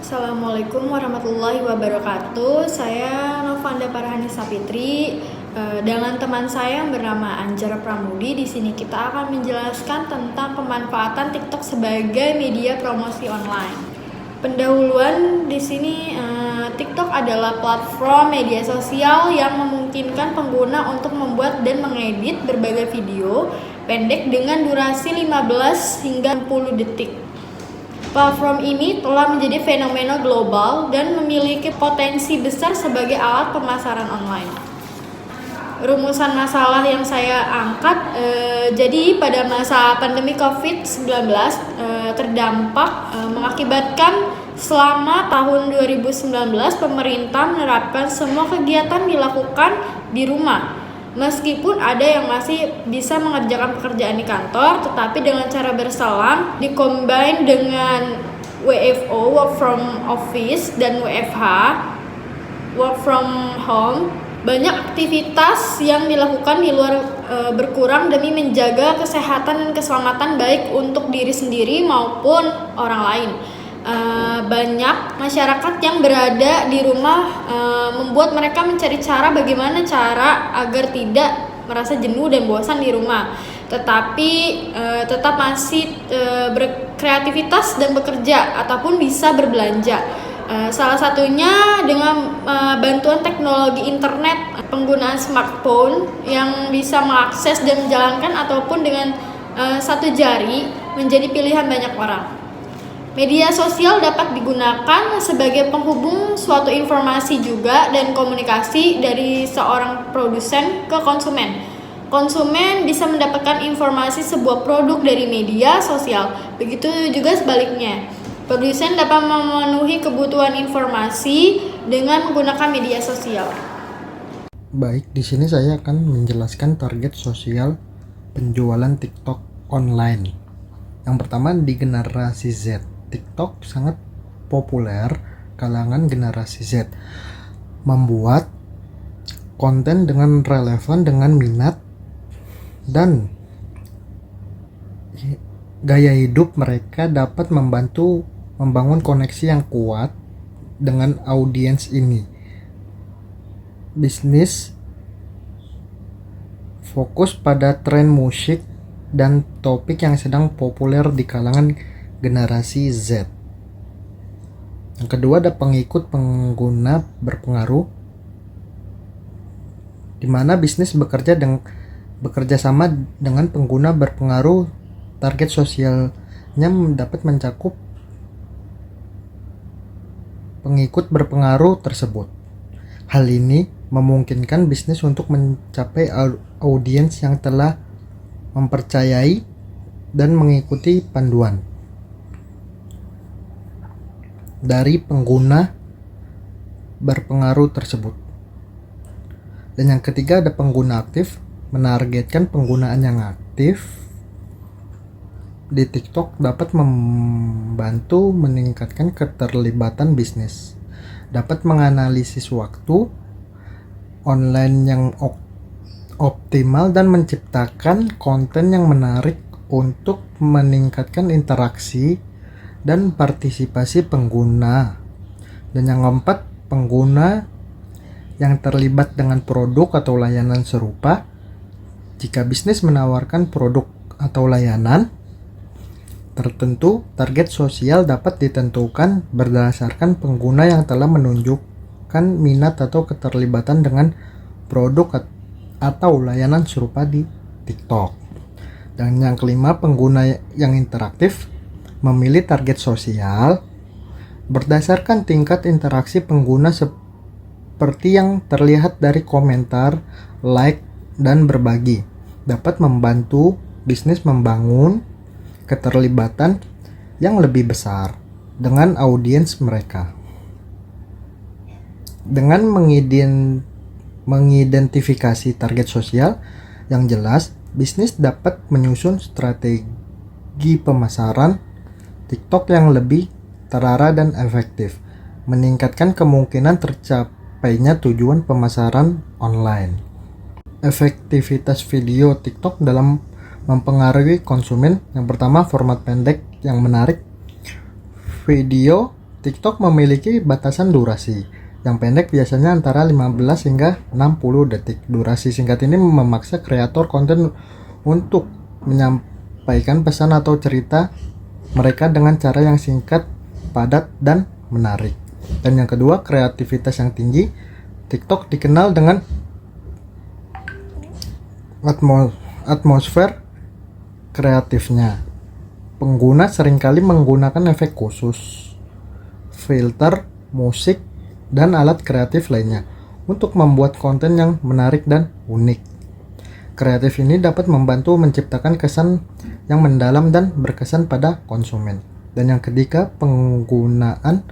Assalamualaikum warahmatullahi wabarakatuh. Saya Novanda Parhani Sapitri dengan teman saya yang bernama Anjar Pramudi. Di sini kita akan menjelaskan tentang pemanfaatan TikTok sebagai media promosi online. Pendahuluan di sini TikTok adalah platform media sosial yang memungkinkan pengguna untuk membuat dan mengedit berbagai video pendek dengan durasi 15 hingga 60 detik. Platform ini telah menjadi fenomena global dan memiliki potensi besar sebagai alat pemasaran online. Rumusan masalah yang saya angkat, jadi pada masa pandemi COVID-19 terdampak mengakibatkan selama tahun 2019 pemerintah menerapkan semua kegiatan dilakukan di rumah. Meskipun ada yang masih bisa mengerjakan pekerjaan di kantor, tetapi dengan cara berselang dikombin dengan WFO, work from office, dan WFH, work from home, banyak aktivitas yang dilakukan di luar berkurang demi menjaga kesehatan dan keselamatan baik untuk diri sendiri maupun orang lain. Banyak masyarakat yang berada di rumah membuat mereka mencari cara bagaimana cara agar tidak merasa jenuh dan bosan di rumah, tetapi tetap masih berkreativitas dan bekerja ataupun bisa berbelanja. Salah satunya dengan bantuan teknologi internet, penggunaan smartphone yang bisa mengakses dan menjalankan ataupun dengan satu jari menjadi pilihan banyak orang. Media sosial dapat digunakan sebagai penghubung suatu informasi juga dan komunikasi dari seorang produsen ke konsumen. Konsumen bisa mendapatkan informasi sebuah produk dari media sosial, begitu juga sebaliknya. Produsen dapat memenuhi kebutuhan informasi dengan menggunakan media sosial. Baik, di sini saya akan menjelaskan target sosial penjualan TikTok online. Yang pertama di generasi Z. TikTok sangat populer kalangan generasi Z, membuat konten dengan relevan dengan minat dan gaya hidup mereka, dapat membantu membangun koneksi yang kuat dengan audiens ini. Bisnis fokus pada tren musik dan topik yang sedang populer di kalangan generasi Z. Yang kedua ada pengikut pengguna berpengaruh, di mana bisnis bekerja sama dengan pengguna berpengaruh. Target sosialnya dapat mencakup pengikut berpengaruh tersebut. Hal ini memungkinkan bisnis untuk mencapai audiens yang telah mempercayai dan mengikuti panduan dari pengguna berpengaruh tersebut. Dan yang ketiga ada pengguna aktif, menargetkan penggunaan yang aktif di TikTok dapat membantu meningkatkan keterlibatan bisnis, dapat menganalisis waktu online yang optimal dan menciptakan konten yang menarik untuk meningkatkan interaksi dan partisipasi pengguna. Dan yang keempat, pengguna yang terlibat dengan produk atau layanan serupa. Jika bisnis menawarkan produk atau layanan tertentu, target sosial dapat ditentukan berdasarkan pengguna yang telah menunjukkan minat atau keterlibatan dengan produk atau layanan serupa di TikTok. Dan yang kelima, pengguna yang interaktif, memilih target sosial berdasarkan tingkat interaksi pengguna seperti yang terlihat dari komentar, like, dan berbagi. Dapat membantu bisnis membangun keterlibatan yang lebih besar dengan audiens mereka. Dengan mengidentifikasi target sosial yang jelas, bisnis dapat menyusun strategi pemasaran TikTok yang lebih terarah dan efektif, meningkatkan kemungkinan tercapainya tujuan pemasaran online. Efektivitas video TikTok dalam mempengaruhi konsumen. Yang pertama, format pendek yang menarik. Video TikTok memiliki batasan durasi. Yang pendek biasanya antara 15 hingga 60 detik. Durasi singkat ini memaksa kreator konten untuk menyampaikan pesan atau cerita mereka dengan cara yang singkat, padat, dan menarik. Dan yang kedua, kreativitas yang tinggi. TikTok dikenal dengan atmosfer kreatifnya. Pengguna seringkali menggunakan efek khusus, filter, musik, dan alat kreatif lainnya untuk membuat konten yang menarik dan unik. Kreatif ini dapat membantu menciptakan kesan yang mendalam dan berkesan pada konsumen. Dan yang ketiga, penggunaan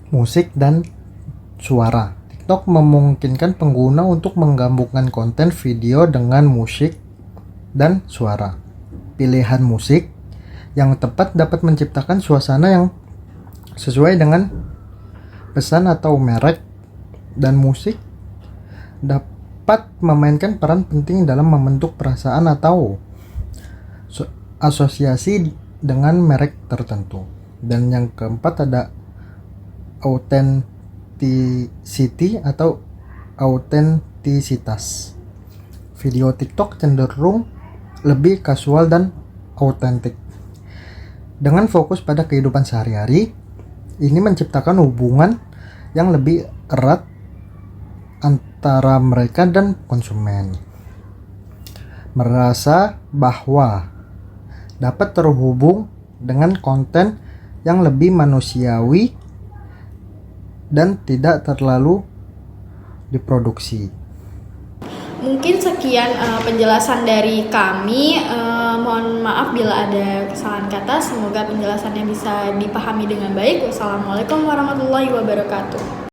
musik dan suara. TikTok memungkinkan pengguna untuk menggabungkan konten video dengan musik dan suara. Pilihan musik yang tepat dapat menciptakan suasana yang sesuai dengan pesan atau merek, dan musik dapat memainkan peran penting dalam membentuk perasaan atau asosiasi dengan merek tertentu. Dan yang keempat ada authenticity atau autentisitas. Video TikTok cenderung lebih kasual dan autentik. Dengan fokus pada kehidupan sehari-hari, ini menciptakan hubungan yang lebih erat antara mereka dan konsumen. Merasa bahwa dapat terhubung dengan konten yang lebih manusiawi dan tidak terlalu diproduksi. Mungkin sekian penjelasan dari kami. Mohon maaf bila ada kesalahan kata. Semoga penjelasannya bisa dipahami dengan baik. Wassalamualaikum warahmatullahi wabarakatuh.